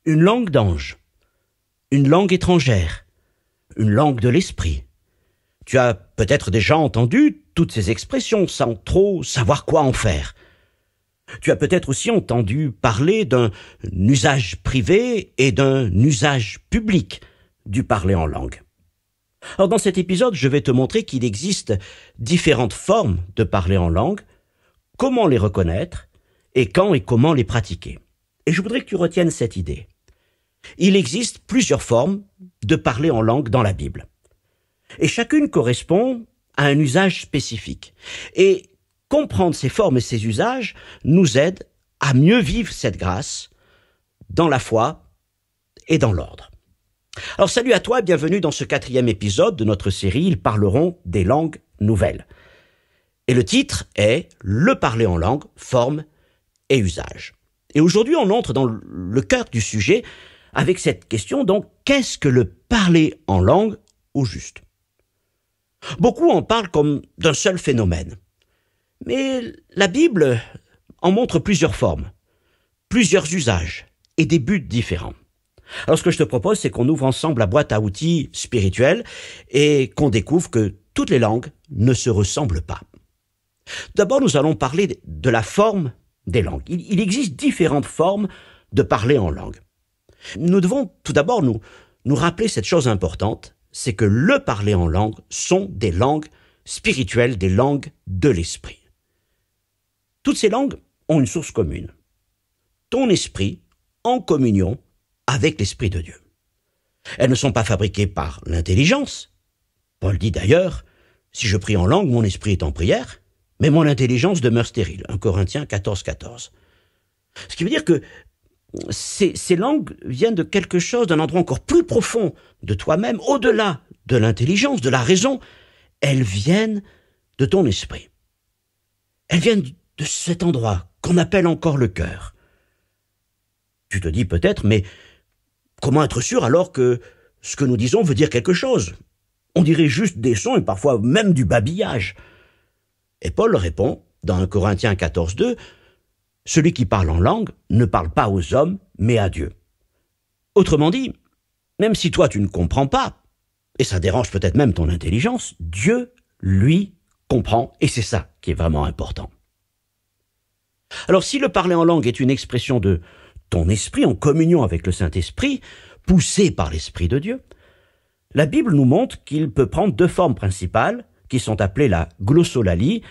une langue d'ange, une langue étrangère, une langue de l'esprit. Tu as peut-être déjà entendu toutes ces expressions sans trop savoir quoi en faire. Tu as peut-être aussi entendu parler d'un usage privé et d'un usage public du parler en langue. Alors dans cet épisode, je vais te montrer qu'il existe différentes formes de parler en langue, comment les reconnaître et quand et comment les pratiquer. Et je voudrais que tu retiennes cette idée. Il existe plusieurs formes de parler en langue dans la Bible. Et chacune correspond à un usage spécifique. Et comprendre ces formes et ces usages nous aide à mieux vivre cette grâce dans la foi et dans l'ordre. Alors salut à toi et bienvenue dans ce 4e épisode de notre série « Ils parleront des langues nouvelles ». Et le titre est « Le parler en langue, forme et usage ». Et aujourd'hui on entre dans le cœur du sujet avec cette question, donc qu'est-ce que le parler en langue au juste ? Beaucoup en parlent comme d'un seul phénomène. Mais la Bible en montre plusieurs formes, plusieurs usages et des buts différents. Alors ce que je te propose, c'est qu'on ouvre ensemble la boîte à outils spirituelle et qu'on découvre que toutes les langues ne se ressemblent pas. D'abord, nous allons parler de la forme des langues. Il existe différentes formes de parler en langue. Nous devons tout d'abord nous rappeler cette chose importante, c'est que le parler en langue sont des langues spirituelles, des langues de l'esprit. Toutes ces langues ont une source commune. Ton esprit en communion avec l'Esprit de Dieu. Elles ne sont pas fabriquées par l'intelligence. Paul dit d'ailleurs, si je prie en langue, mon esprit est en prière, mais mon intelligence demeure stérile. 1 Corinthiens 14. Ce qui veut dire que ces langues viennent de quelque chose, d'un endroit encore plus profond de toi-même, au-delà de l'intelligence, de la raison. Elles viennent de ton esprit. Elles viennent de cet endroit qu'on appelle encore le cœur. Tu te dis peut-être, mais comment être sûr alors que ce que nous disons veut dire quelque chose ? On dirait juste des sons et parfois même du babillage. Et Paul répond, dans 1 Corinthiens 14:2, « Celui qui parle en langue ne parle pas aux hommes, mais à Dieu. » Autrement dit, même si toi tu ne comprends pas, et ça dérange peut-être même ton intelligence, Dieu, lui, comprend, et c'est ça qui est vraiment important. Alors si le parler en langue est une expression de ton esprit en communion avec le Saint-Esprit, poussé par l'Esprit de Dieu, la Bible nous montre qu'il peut prendre deux formes principales qui sont appelées la glossolalie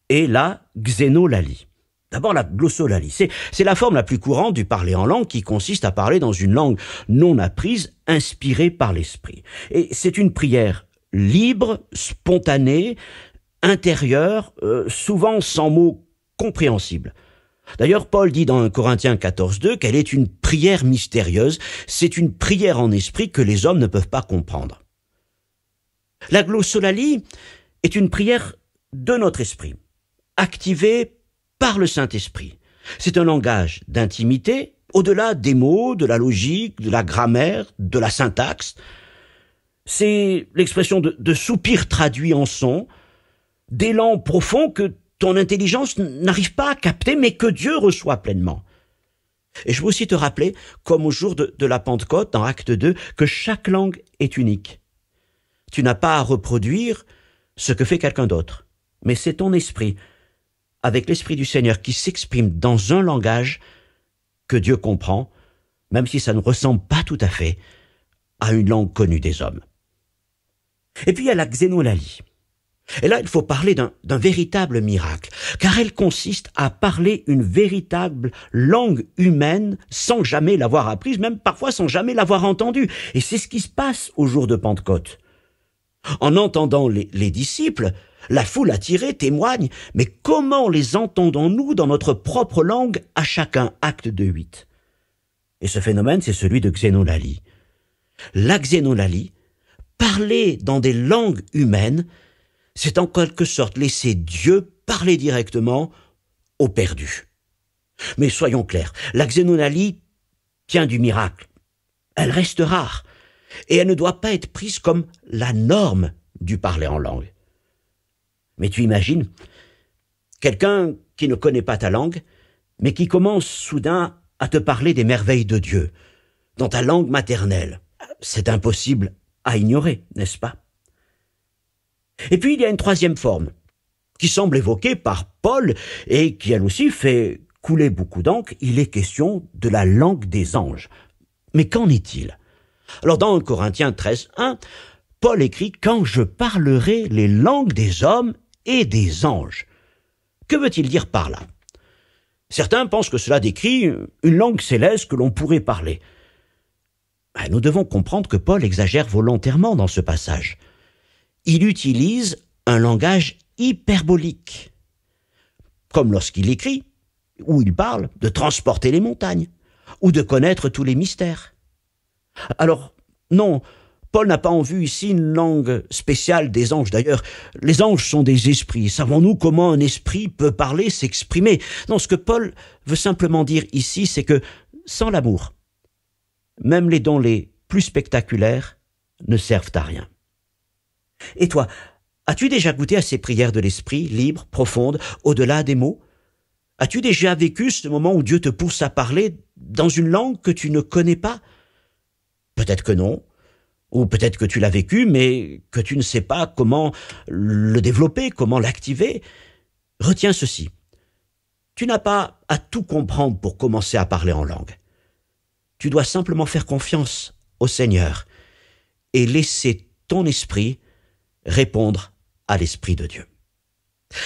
et la xénolalie. D'abord la glossolalie, c'est la forme la plus courante du parler en langue qui consiste à parler dans une langue non apprise, inspirée par l'Esprit. Et c'est une prière libre, spontanée, intérieure, souvent sans mots compréhensibles. D'ailleurs, Paul dit dans 1 Corinthiens 14:2 qu'elle est une prière mystérieuse, c'est une prière en esprit que les hommes ne peuvent pas comprendre. La glossolalie est une prière de notre esprit, activée par le Saint-Esprit. C'est un langage d'intimité, au-delà des mots, de la logique, de la grammaire, de la syntaxe. C'est l'expression de soupirs traduits en sons, d'élan profond que ton intelligence n'arrive pas à capter, mais que Dieu reçoit pleinement. Et je veux aussi te rappeler, comme au jour de la Pentecôte, dans Acte 2, que chaque langue est unique. Tu n'as pas à reproduire ce que fait quelqu'un d'autre, mais c'est ton esprit, avec l'Esprit du Seigneur, qui s'exprime dans un langage que Dieu comprend, même si ça ne ressemble pas tout à fait à une langue connue des hommes. Et puis il y a la xénolalie. Et là, il faut parler d'un véritable miracle, car elle consiste à parler une véritable langue humaine sans jamais l'avoir apprise, même parfois sans jamais l'avoir entendue. Et c'est ce qui se passe au jour de Pentecôte. En entendant les disciples, la foule attirée témoigne, mais comment les entendons-nous dans notre propre langue à chacun? Acte 2:8. Et ce phénomène, c'est celui de xénolalie. La xénolalie, parler dans des langues humaines, c'est en quelque sorte laisser Dieu parler directement aux perdus. Mais soyons clairs, la xénolalie tient du miracle. Elle reste rare et elle ne doit pas être prise comme la norme du parler en langue. Mais tu imagines, quelqu'un qui ne connaît pas ta langue, mais qui commence soudain à te parler des merveilles de Dieu, dans ta langue maternelle. C'est impossible à ignorer, n'est-ce pas? Et puis il y a une troisième forme, qui semble évoquée par Paul et qui elle aussi fait couler beaucoup d'encre. Il est question de la langue des anges. Mais qu'en est-il? Alors dans 1 Corinthiens 13:1, Paul écrit « Quand je parlerai les langues des hommes et des anges ». Que veut-il dire par là? Certains pensent que cela décrit une langue céleste que l'on pourrait parler. Nous devons comprendre que Paul exagère volontairement dans ce passage. Il utilise un langage hyperbolique, comme lorsqu'il écrit, où il parle de transporter les montagnes, ou de connaître tous les mystères. Alors, non, Paul n'a pas en vue ici une langue spéciale des anges. D'ailleurs, les anges sont des esprits. Savons-nous comment un esprit peut parler, s'exprimer? Non, ce que Paul veut simplement dire ici, c'est que sans l'amour, même les dons les plus spectaculaires ne servent à rien. Et toi, as-tu déjà goûté à ces prières de l'esprit, libres, profondes, au-delà des mots? As-tu déjà vécu ce moment où Dieu te pousse à parler dans une langue que tu ne connais pas? Peut-être que non, ou peut-être que tu l'as vécu, mais que tu ne sais pas comment le développer, comment l'activer. Retiens ceci. Tu n'as pas à tout comprendre pour commencer à parler en langue. Tu dois simplement faire confiance au Seigneur et laisser ton esprit répondre à l'Esprit de Dieu.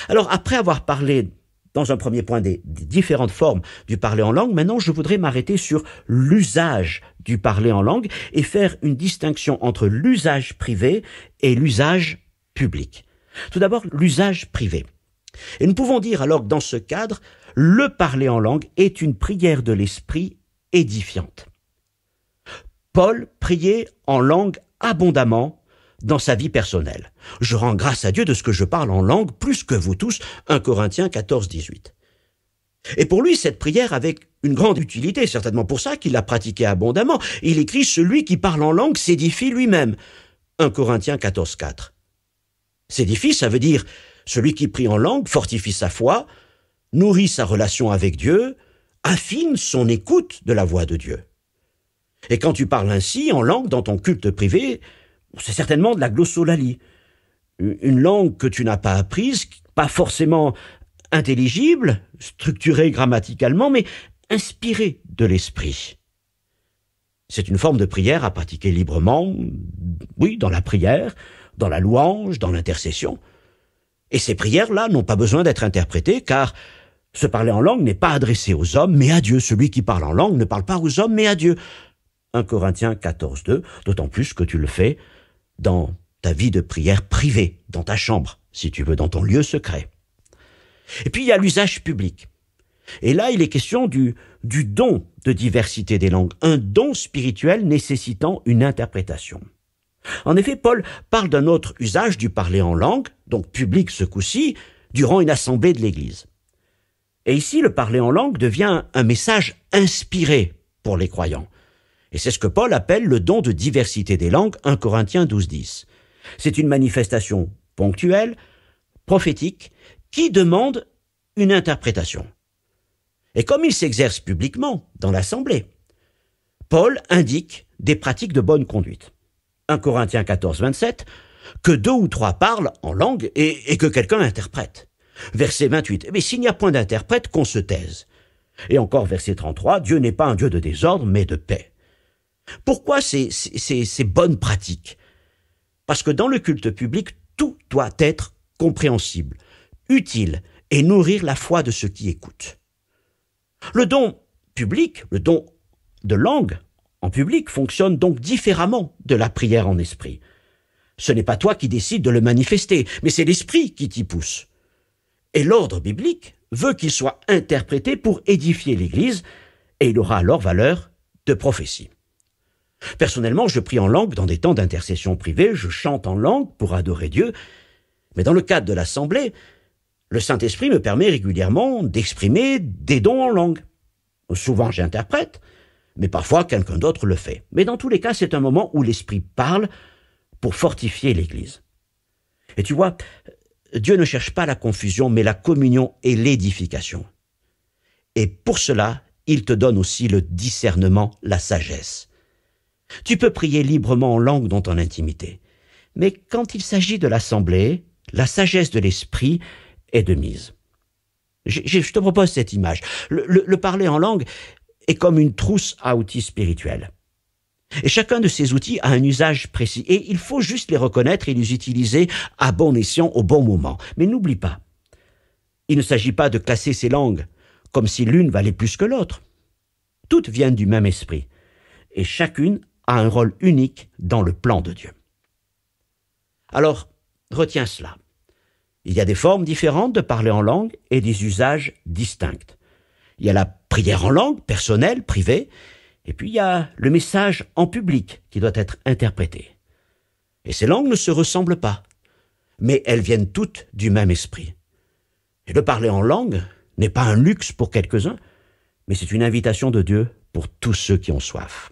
Alors, après avoir parlé dans un premier point des différentes formes du parler en langue, maintenant je voudrais m'arrêter sur l'usage du parler en langue et faire une distinction entre l'usage privé et l'usage public. Tout d'abord, l'usage privé. Et nous pouvons dire alors que dans ce cadre, le parler en langue est une prière de l'esprit édifiante. Paul priait en langue abondamment dans sa vie personnelle. Je rends grâce à Dieu de ce que je parle en langue plus que vous tous, 1 Corinthiens 14:18. Et pour lui, cette prière avait une grande utilité, certainement pour ça qu'il l'a pratiquée abondamment. Il écrit « Celui qui parle en langue s'édifie lui-même », 1 Corinthiens 14:4. S'édifie, ça veut dire celui qui prie en langue fortifie sa foi, nourrit sa relation avec Dieu, affine son écoute de la voix de Dieu. Et quand tu parles ainsi en langue dans ton culte privé, c'est certainement de la glossolalie, une langue que tu n'as pas apprise, pas forcément intelligible, structurée grammaticalement, mais inspirée de l'esprit. C'est une forme de prière à pratiquer librement, oui, dans la prière, dans la louange, dans l'intercession. Et ces prières-là n'ont pas besoin d'être interprétées, car se parler en langue n'est pas adressé aux hommes, mais à Dieu. Celui qui parle en langue ne parle pas aux hommes, mais à Dieu. 1 Corinthiens 14:2, d'autant plus que tu le fais dans ta vie de prière privée, dans ta chambre, si tu veux, dans ton lieu secret. Et puis il y a l'usage public. Et là, il est question du don de diversité des langues, un don spirituel nécessitant une interprétation. En effet, Paul parle d'un autre usage du parler en langue, donc public ce coup-ci, durant une assemblée de l'Église. Et ici, le parler en langue devient un message inspiré pour les croyants. Et c'est ce que Paul appelle le don de diversité des langues, 1 Corinthiens 12:10. C'est une manifestation ponctuelle, prophétique, qui demande une interprétation. Et comme il s'exerce publiquement dans l'assemblée, Paul indique des pratiques de bonne conduite. 1 Corinthiens 14:27, que 2 ou 3 parlent en langue et que quelqu'un interprète. Verset 28, mais s'il n'y a point d'interprète, qu'on se taise. Et encore verset 33, Dieu n'est pas un Dieu de désordre, mais de paix. Pourquoi ces bonnes pratiques? Parce que dans le culte public, tout doit être compréhensible, utile et nourrir la foi de ceux qui écoutent. Le don public, le don de langue en public fonctionne donc différemment de la prière en esprit. Ce n'est pas toi qui décides de le manifester, mais c'est l'esprit qui t'y pousse. Et l'ordre biblique veut qu'il soit interprété pour édifier l'Église, et il aura alors valeur de prophétie. Personnellement, je prie en langue dans des temps d'intercession privée, je chante en langue pour adorer Dieu, mais dans le cadre de l'assemblée, le Saint-Esprit me permet régulièrement d'exprimer des dons en langue. Souvent j'interprète, mais parfois quelqu'un d'autre le fait. Mais dans tous les cas, c'est un moment où l'Esprit parle pour fortifier l'Église. Et tu vois, Dieu ne cherche pas la confusion, mais la communion et l'édification. Et pour cela, il te donne aussi le discernement, la sagesse. Tu peux prier librement en langue dans ton intimité. Mais quand il s'agit de l'assemblée, la sagesse de l'esprit est de mise. Je te propose cette image. Le parler en langue est comme une trousse à outils spirituels. Et chacun de ces outils a un usage précis. Et il faut juste les reconnaître et les utiliser à bon escient au bon moment. Mais n'oublie pas, il ne s'agit pas de classer ces langues comme si l'une valait plus que l'autre. Toutes viennent du même esprit. Et chacune a un rôle unique dans le plan de Dieu. Alors, retiens cela. Il y a des formes différentes de parler en langue et des usages distincts. Il y a la prière en langue, personnelle, privée, et puis il y a le message en public qui doit être interprété. Et ces langues ne se ressemblent pas, mais elles viennent toutes du même esprit. Et le parler en langue n'est pas un luxe pour quelques-uns, mais c'est une invitation de Dieu pour tous ceux qui ont soif.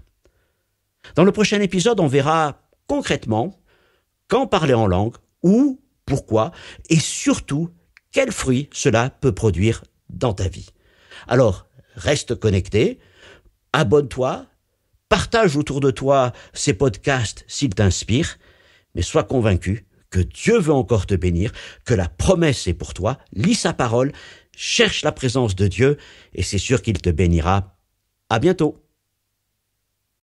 Dans le prochain épisode, on verra concrètement quand parler en langue, où, pourquoi, et surtout, quels fruits cela peut produire dans ta vie. Alors, reste connecté, abonne-toi, partage autour de toi ces podcasts s'ils t'inspirent, mais sois convaincu que Dieu veut encore te bénir, que la promesse est pour toi, lis sa parole, cherche la présence de Dieu, et c'est sûr qu'il te bénira. À bientôt.